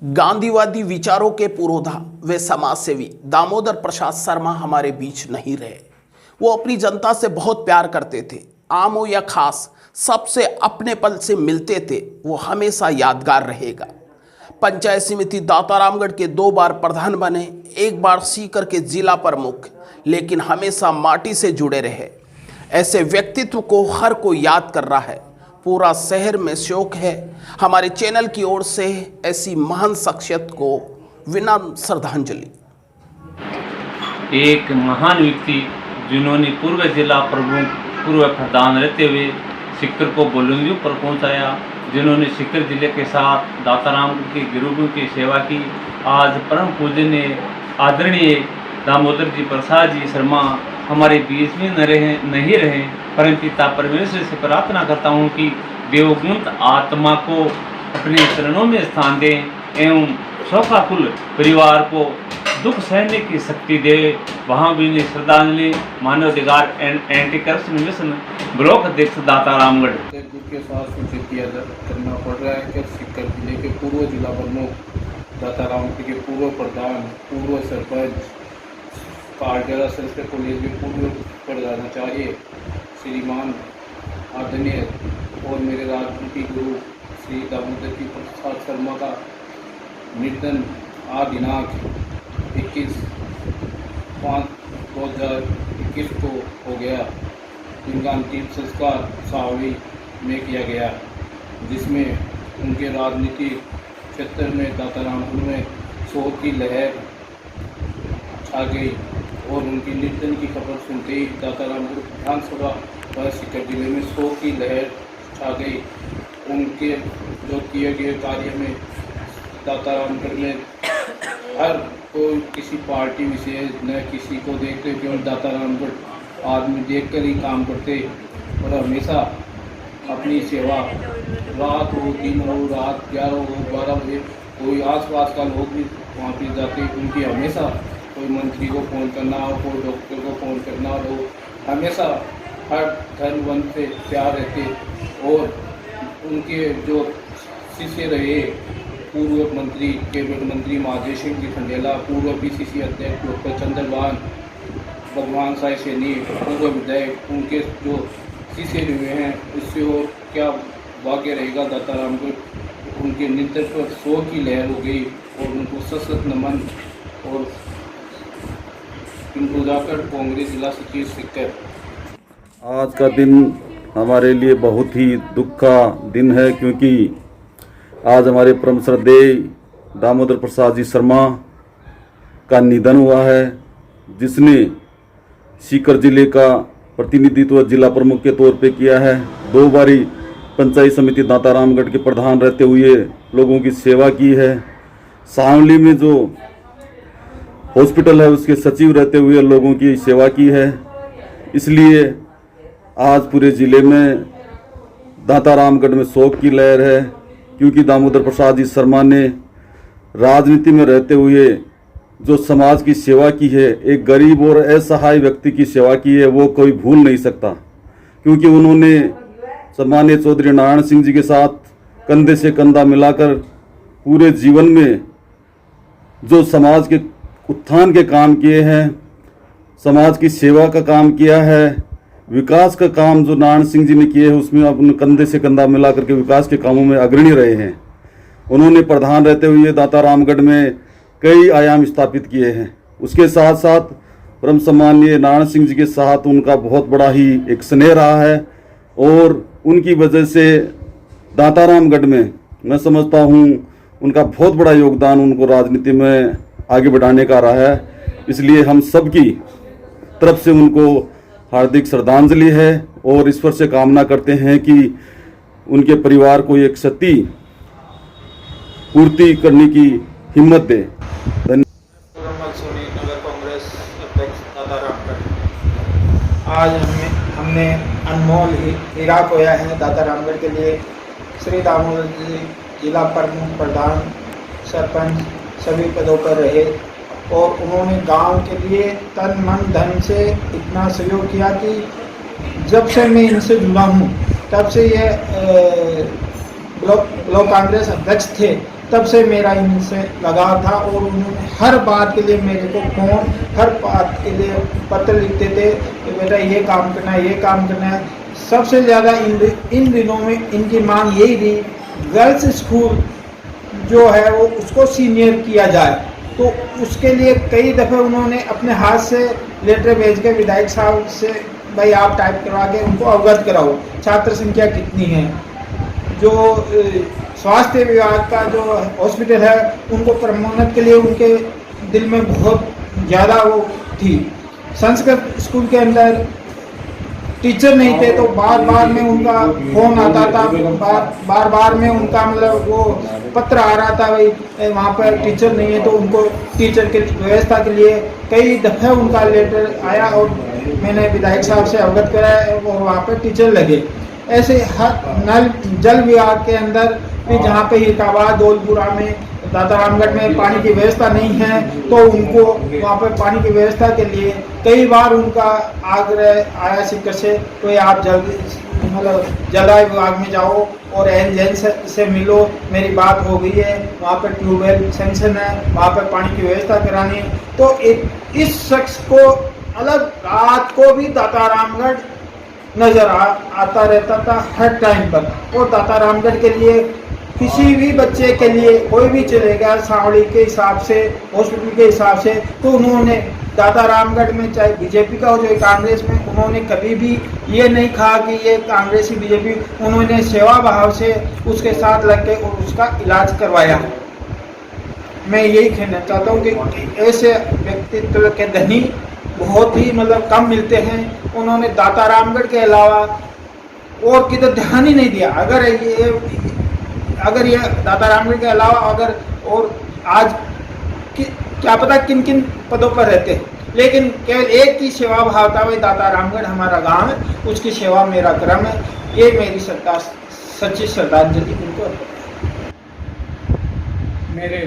गांधीवादी विचारों के पुरोधा व समाजसेवी दामोदर प्रसाद शर्मा हमारे बीच नहीं रहे। वो अपनी जनता से बहुत प्यार करते थे। आम हो या खास, सबसे अपनेपन से मिलते थे। वो हमेशा यादगार रहेगा। पंचायत समिति दातारामगढ़ के 2 बार प्रधान बने, 1 बार सीकर के जिला प्रमुख, लेकिन हमेशा माटी से जुड़े रहे। ऐसे व्यक्तित्व को हर कोई याद कर रहा है। पूरा शहर में शोक है। हमारे चैनल की ओर से ऐसी महान शख्सियत को विनम्र श्रद्धांजलि। एक महान व्यक्ति जिन्होंने पूर्व जिला प्रमुख, पूर्व प्रधान रहते हुए सीकर को बुलंदियों पर पहुंचाया, जिन्होंने सीकर जिले के साथ दातारामगढ़ के गरीबों की सेवा की। आज परम पूजनीय आदरणीय दामोदर जी प्रसाद जी शर्मा हमारे बीच में नहीं रहे, परम पिता परमेश्वर से प्रार्थना करता हूँ कि देवगुंत आत्मा को अपने चरणों में स्थान दें एवं शोकाकुल परिवार को दुख सहने की शक्ति दे। वहाँ भी श्रद्धांजलि मानवाधिकार एंटी करप्शन मिशन ब्लॉक अध्यक्ष दातारामगढ़ के साथ सूचित किया करना पड़ रहा है कि सीकर जिले के पूर्व जिला प्रमुख, दातारामगढ़ के पूर्व प्रधान, पूर्व सरपंच, पारगरा संस्कृत कॉलेज के पूर्व प्रधानाचार्य श्रीमान आदरणीय और मेरे राजनीतिक गुरु श्री दामोदर जी प्रसाद शर्मा का निधन आज दिनांक 21/5/2021 को हो गया। इनका अंतिम संस्कार सावड़ी में किया गया, जिसमें उनके राजनीतिक क्षेत्र में दातारामगढ़ में शोक की लहर छा गई और उनकी निधन की खबर सुनते ही दातारामगढ़ विधानसभा व सीकर जिले में शोक की लहर छा गई। उनके जो किए गए कार्य में दातारामगढ़ में हर कोई किसी पार्टी विशेष न किसी को देखते, केवल दातारामगढ़ आदमी देखकर ही काम करते और हमेशा अपनी सेवा रात हो, दिन हो, रात 11 हो, 12 बजे कोई आसपास का लोग भी वहाँ पे जाते। उनकी हमेशा कोई मंत्री को फ़ोन करना हो, कोई डॉक्टर को फ़ोन करना हो, हमेशा हर धर्म वन से प्यार रहते। और उनके जो शिष्य रहे पूर्व मंत्री, कैबिनेट मंत्री महादेव सिंह जी खंडेला, पूर्व PCC अध्यक्ष डॉक्टर चंद्रभान, भगवान साई सैनी, पूर्व विधायक, उनके जो शिष्य हुए हैं, उससे और क्या भाग्य रहेगा दातारामगढ़। उनके निधन पर शोक की लहर हो गई और उनको सशक्त नमन और जाकर कांग्रेस जिला सचिव सीकर। आज का दिन हमारे लिए बहुत ही दुख का दिन है, क्योंकि आज हमारे परम श्रद्धेय दामोदर प्रसाद जी शर्मा का निधन हुआ है, जिसने सीकर जिले का प्रतिनिधित्व जिला प्रमुख के तौर पे किया है। 2 बारी पंचायत समिति दातारामगढ़ के प्रधान रहते हुए लोगों की सेवा की है। सावली में जो हॉस्पिटल है उसके सचिव रहते हुए लोगों की सेवा की है। इसलिए आज पूरे ज़िले में दातारामगढ़ में शोक की लहर है, क्योंकि दामोदर प्रसाद जी शर्मा ने राजनीति में रहते हुए जो समाज की सेवा की है, एक गरीब और असहाय व्यक्ति की सेवा की है, वो कोई भूल नहीं सकता। क्योंकि उन्होंने सम्मानीय चौधरी नारायण सिंह जी के साथ कंधे से कंधा मिलाकर पूरे जीवन में जो समाज के उत्थान के काम किए हैं, समाज की सेवा का काम किया है, विकास का काम जो नारायण सिंह जी ने किए हैं उसमें अपने कंधे से कंधा मिला करके विकास के कामों में अग्रणी रहे हैं। उन्होंने प्रधान रहते हुए दातारामगढ़ में कई आयाम स्थापित किए हैं। उसके साथ साथ परम सम्मानीय नारायण सिंह जी के साथ उनका बहुत बड़ा ही एक स्नेह रहा है और उनकी वजह से दातारामगढ़ में मैं समझता हूँ उनका बहुत बड़ा योगदान उनको राजनीति में आगे बढ़ाने का रहा है। इसलिए हम सब की तरफ से उनको हार्दिक श्रद्धांजलि है और ईश्वर से कामना करते हैं कि उनके परिवार को एक क्षति पूर्ति करने की हिम्मत दे। नगर कांग्रेस अध्यक्ष दातारामगढ़, आज हमने अनमोल हीरा खोया है दातारामगढ़ के लिए। श्री दामोदर जी जिला प्रमुख, प्रधान, सरपंच सभी पदों पर रहे और उन्होंने गांव के लिए तन मन धन से इतना सहयोग किया कि जब से मैं इनसे जुड़ा हूं तब से ये ब्लॉक कांग्रेस अध्यक्ष थे तब से मेरा इनसे लगाव था और उन्होंने हर बात के लिए मेरे को फ़ोन, हर बात के लिए पत्र लिखते थे कि बेटा ये काम करना है, ये काम करना है। सबसे ज़्यादा इन दिनों में इनकी मांग यही थी, गर्ल्स स्कूल जो है वो उसको सीनियर किया जाए। तो उसके लिए कई दफ़े उन्होंने अपने हाथ से लेटर भेज के विधायक साहब से भाई आप टाइप करवा के उनको अवगत कराओ छात्र संख्या कितनी है। जो स्वास्थ्य विभाग का जो हॉस्पिटल है उनको प्रोन्नति के लिए उनके दिल में बहुत ज़्यादा वो थी। संस्कृत स्कूल के अंदर टीचर नहीं थे तो बार बार में उनका फ़ोन आता था, बार बार में उनका मतलब वो पत्र आ रहा था भाई वहाँ पर टीचर नहीं है। तो उनको टीचर के व्यवस्था के लिए कई दफ़े उनका लेटर आया और मैंने विधायक साहब से अवगत कराया और वहाँ पर टीचर लगे। ऐसे हर नल जल विभाग के अंदर भी जहाँ पे हिरकाबाद दौलपुरा में दातारामगढ़ में पानी की व्यवस्था नहीं है तो उनको वहाँ पर पानी की व्यवस्था के लिए कई बार उनका आग्रह आया शिक्षक से तो आप जल्दी मतलब जलवायु विभाग में जाओ और एनजेन से मिलो, मेरी बात हो गई है, वहाँ पर ट्यूबवेल सेंक्शन है, वहाँ पर पानी की व्यवस्था करानी है। तो इस शख्स को अलग रात को भी दातारामगढ़ नज़र आता रहता था हर टाइम पर। और दातारामगढ़ के लिए किसी भी बच्चे के लिए कोई भी चलेगा सावड़ी के हिसाब से, हॉस्पिटल के हिसाब से, तो उन्होंने दातारामगढ़ में चाहे बीजेपी का हो चाहे कांग्रेस में, उन्होंने कभी भी ये नहीं कहा कि ये कांग्रेसी बीजेपी, उन्होंने सेवा भाव से उसके साथ लग के और उसका इलाज करवाया। मैं यही कहना चाहता हूँ कि ऐसे व्यक्तित्व के धनी बहुत ही मतलब कम मिलते हैं। उन्होंने दातारामगढ़ के अलावा और किधर ध्यान ही नहीं दिया। अगर ये दातारामगढ़ के अलावा अगर और आज क्या पता किन किन पदों पर रहते हैं, लेकिन केवल एक ही सेवा भाव था, भाई दातारामगढ़ हमारा गांव है, उसकी सेवा मेरा क्रम है। ये मेरी सच्ची श्रद्धांजलि उनको। मेरे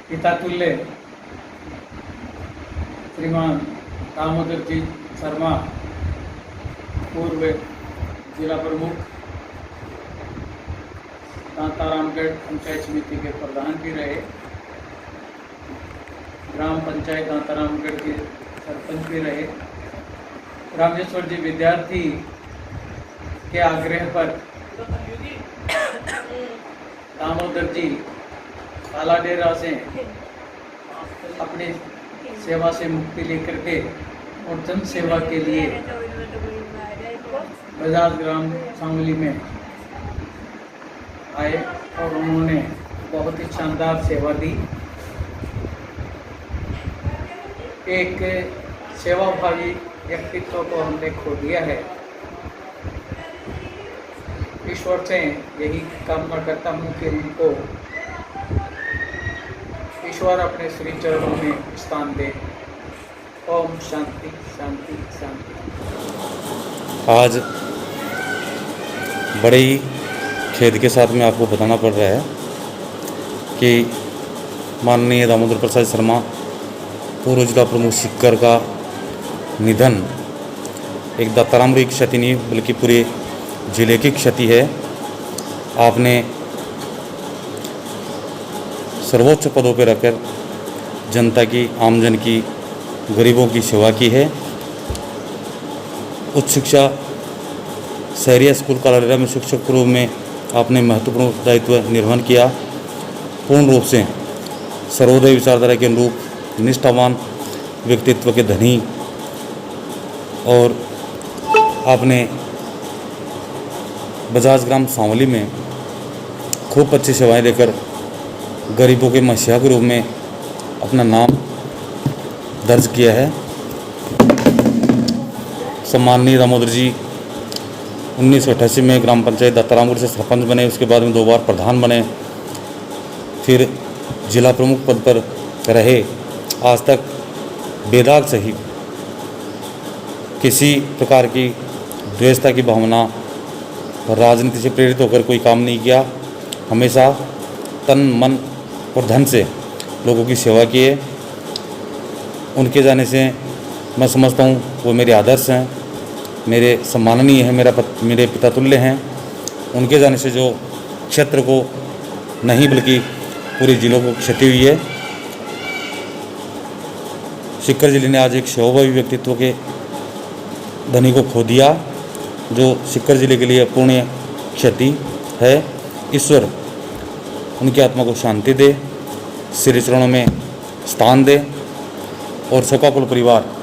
पिता तुल्य श्रीमान दामोदर जी शर्मा पूर्व जिला प्रमुख, दातारामगढ़ पंचायत समिति के प्रधान भी रहे, ग्राम पंचायत दातारामगढ़ के सरपंच भी रहे। रामेश्वर जी विद्यार्थी के आग्रह पर दामोदर जी कालाडेरा से अपनी सेवा से मुक्ति लेकर के और जन सेवा के लिए बजाज ग्राम सांगली में आए और उन्होंने बहुत ही शानदार सेवा दी। एक सेवाभावी व्यक्तित्व को हमने खो दिया है। ईश्वर से यही कामना करता हूँ कि उनको ईश्वर अपने श्री चरणों में स्थान दे। ओम शांति शांति शांति। आज बड़े ही खेद के साथ में आपको बताना पड़ रहा है कि माननीय दामोदर प्रसाद शर्मा पूर्व जिला प्रमुख सिक्कर का निधन एक दातारामगढ़ की क्षति नहीं बल्कि पूरे जिले की क्षति है। आपने सर्वोच्च पदों पर रखकर जनता की, आमजन की, गरीबों की सेवा की है। उच्च शिक्षा शहरिया स्कूल कालाडेरा में शिक्षक के रूप में आपने महत्वपूर्ण दायित्व निर्वहन किया। पूर्ण रूप से सर्वोदय विचारधारा के अनुरूप निष्ठावान व्यक्तित्व के धनी और आपने बजाज ग्राम सांवली में खूब अच्छी सेवाएं देकर गरीबों के मसीहा के रूप में अपना नाम दर्ज किया है। सम्माननीय दामोदर जी 1988 में ग्राम पंचायत दातारामगढ़ से सरपंच बने, उसके बाद में 2 बार प्रधान बने, फिर जिला प्रमुख पद पर रहे। आज तक बेदाग सही किसी प्रकार की द्वेषता की भावना और राजनीति से प्रेरित होकर कोई काम नहीं किया। हमेशा तन मन और धन से लोगों की सेवा की है। उनके जाने से मैं समझता हूँ वो मेरे आदर्श हैं, मेरे सम्माननीय हैं, मेरे पिता तुल्य हैं। उनके जाने से जो क्षेत्र को नहीं बल्कि पूरे जिलों को क्षति हुई है। सीकर जिले ने आज एक सेवाभावी व्यक्तित्व के धनी को खो दिया, जो सीकर जिले के लिए अपूर्णीय क्षति है। ईश्वर उनकी आत्मा को शांति दे, श्री चरणों में स्थान दे और शोकाकुल परिवार